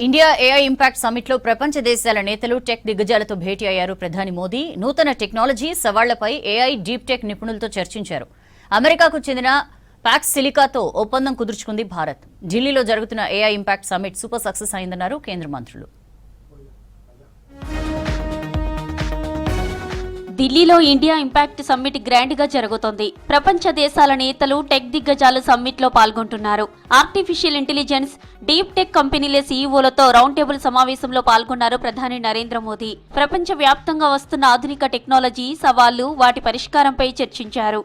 India AI impact summit లో ప్రపంచ దేశాల నేతలు టెక్ దిగ్గజాలతో భేటీ అయ్యారు. ప్రధాని మోదీ నూతన టెక్నాలజీ సవాళ్లపై ఏఐ డీప్ టెక్ నిపుణులతో చర్చించారు. అమెరికాకు చెందిన ప్యాక్స్ సిలికాతో ఒప్పందం కుదుర్చుకుంది భారత్. ఢిల్లీలో జరుగుతున్న AI impact summit super success అయిందన్నారు కేంద్ర మంత్రులు. ఢిల్లీలో ఇండియా ఇంపాక్ట్ సమ్మిట్ గ్రాండ్ గా జరుగుతోంది. ప్రపంచ దేశాల నేతలు టెక్ దిగ్గజాలు సమ్మిట్ లో పాల్గొంటున్నారు. ఆర్టిఫిషియల్ ఇంటెలిజెన్స్, డీప్ టెక్ కంపెనీల సీఈఓలతో రౌండ్ టేబుల్ సమావేశంలో పాల్గొన్నారు ప్రధాని నరేంద్ర మోదీ. ప్రపంచ వ్యాప్తంగా వస్తున్న ఆధునిక టెక్నాలజీ సవాళ్లు, వాటి పరిష్కారంపై చర్చించారు.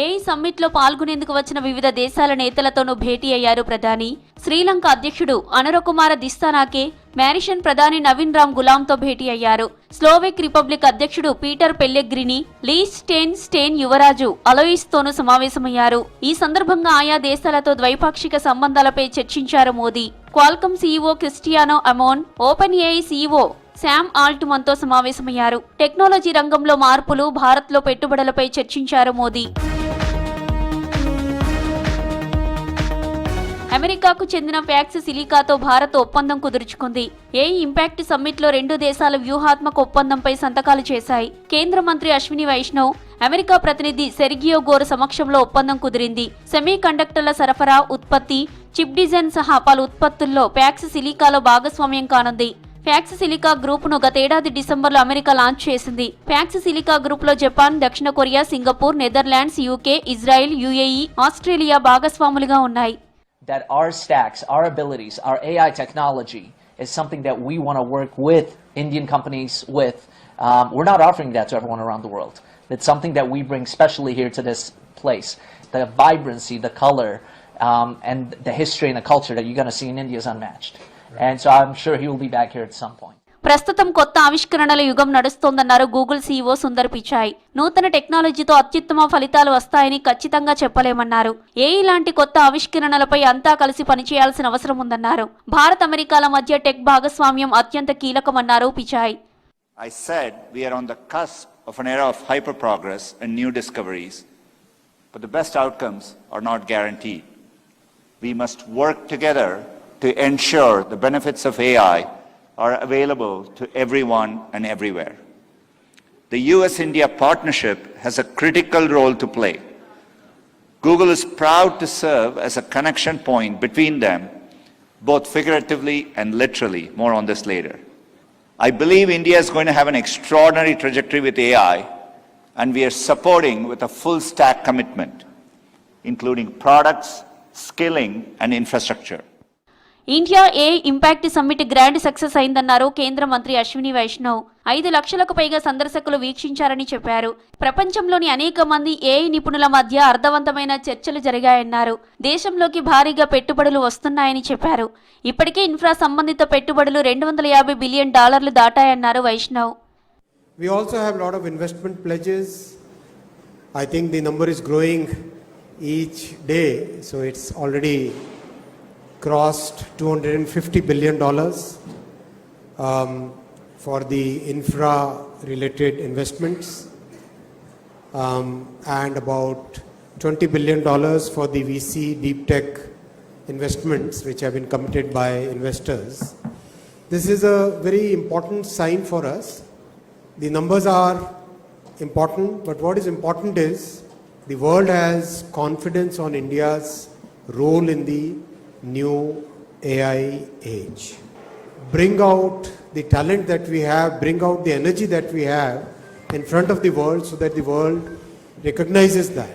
ఏఐ సమ్మిట్ లో పాల్గొనేందుకు వచ్చిన వివిధ దేశాల నేతలతోనూ భేటీ అయ్యారు ప్రధాని. శ్రీలంక అధ్యక్షుడు అనురకుమార దిస్తానాకే, మారిషన్ ప్రధాని నవీన్ రామ్ గులాంతో భేటీ అయ్యారు. స్లోవేక్ రిపబ్లిక్ అధ్యక్షుడు పీటర్ పెల్లెగ్రిని, స్టేన్ యువరాజు అలోయిస్ తోనూ సమావేశమయ్యారు. ఈ సందర్భంగా ఆయా దేశాలతో ద్వైపాక్షిక సంబంధాలపై చర్చించారు Modi. Qualcomm CEO Cristiano Amon, open AI CEO Sam Altman తో సమావేశమయ్యారు. టెక్నాలజీ రంగంలో మార్పులు, భారత్ లో పెట్టుబడులపై చర్చించారు మోదీ. అమెరికాకు చెందిన ప్యాక్స్ సిలికాతో భారత్ ఒప్పందం కుదుర్చుకుంది. ఏఐ ఇంపాక్ట్ సమ్మిట్ లో రెండు దేశాల వ్యూహాత్మక ఒప్పందంపై సంతకాలు చేశాయి. కేంద్ర మంత్రి అశ్విని వైష్ణవ్, అమెరికా ప్రతినిధి సెర్గియో గోర్ సమక్షంలో ఒప్పందం కుదిరింది. సెమీ కండక్టర్ల సరఫరా, ఉత్పత్తి, చిప్ డిజైన్ సహా పలు ఉత్పత్తుల్లో ప్యాక్స్ సిలికాలో భాగస్వామ్యం కానుంది. ప్యాక్స్ సిలికా గ్రూప్ ను గతేడాది డిసెంబర్లో అమెరికా లాంచ్ చేసింది. ప్యాక్స్ సిలికా గ్రూప్ లో జపాన్, దక్షిణ Korea, Singapore, Netherlands, UK, Israel, UAE, Australia భాగస్వాములుగా ఉన్నాయి. That our stacks, our abilities, our AI technology is something that we want to work with Indian companies with. We're not offering that to everyone around the world. It's something that we bring specially here to this place. The vibrancy, the color, and the history and the culture that you're going to see in India is unmatched. And so I'm sure he will be back here at some point. ప్రస్తుతం కొత్త ఆవిష్కరణల యుగం నడుస్తోందన్నారు Google CEO Sundar Pichai. నూతన టెక్నాలజీతో అత్యుత్తమ ఫలితాలు వస్తాయని ఖచ్చితంగా చెప్పలేమన్నారు. ఏఐ లాంటి కొత్త ఆవిష్కరణలపై అంతా కలిసి పనిచేయాల్సిన అవసరం ఉందన్నారు. భారత్, అమెరికాల మధ్య టెక్ భాగస్వామ్యం అత్యంత కీలకమన్నారు Pichai. I said we are on the cusp of an era of hyper progress and new discoveries, but the best outcomes are not guaranteed. We must work together to ensure the benefits of AI are available to everyone and everywhere. The US-India partnership has a critical role to play. Google is proud to serve as a connection point between them, both figuratively and literally. More on this later. I believe India is going to have an extraordinary trajectory with AI, and we are supporting with a full stack commitment, including products, skilling, and infrastructure. India AI impact summit grand success అయిందన్నారు కేంద్ర మంత్రి అశ్విని వైష్ణవ్. 5 లక్షలకు పైగా సందర్శకులు వీక్షించారని చెప్పారు. ప్రపంచంలోని అనేక మంది ఏఐ నిపుణుల మధ్య అర్థవంతమైన చర్చలు జరిగాయన్నారు. దేశంలోకి భారీగా పెట్టుబడులు వస్తున్నాయని చెప్పారు. ఇప్పటికే ఇన్ఫ్రా సంబంధిత పెట్టుబడులు $250 బిలియన్ దాటాయన్నారు Vaishnav. We also have a lot of investment pledges. I think the number is growing each day, so it's already crossed $250 billion for the infra-related investments, and about $20 billion for the VC deep tech investments which have been committed by investors. This is a very important sign for us. The numbers are important, but what is important is the world has confidence on India's role in the new AI age. Bring out the talent that we have, bring out the energy that we have in front of the world so that the world recognizes that.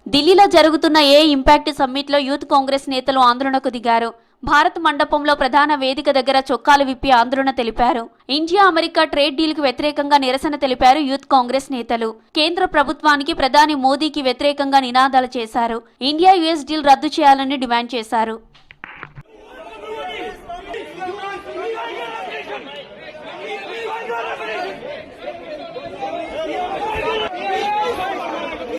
ఢిల్లీలో జరుగుతున్న AI impact summit లో youth Congress నేతలు ఆందోళనకు దిగారు. భారత్ మండపంలో ప్రధాన వేదిక దగ్గర చొక్కాలు విప్పి ఆందోళన తెలిపారు. ఇండియా, అమెరికా ట్రేడ్ డీల్ కు వ్యతిరేకంగా నిరసన తెలిపారు యూత్ కాంగ్రెస్ నేతలు. కేంద్ర ప్రభుత్వానికి, ప్రధాని మోదీకి వ్యతిరేకంగా నినాదాలు చేశారు. ఇండియా యుఎస్ డీల్ రద్దు చేయాలని డిమాండ్ చేశారు.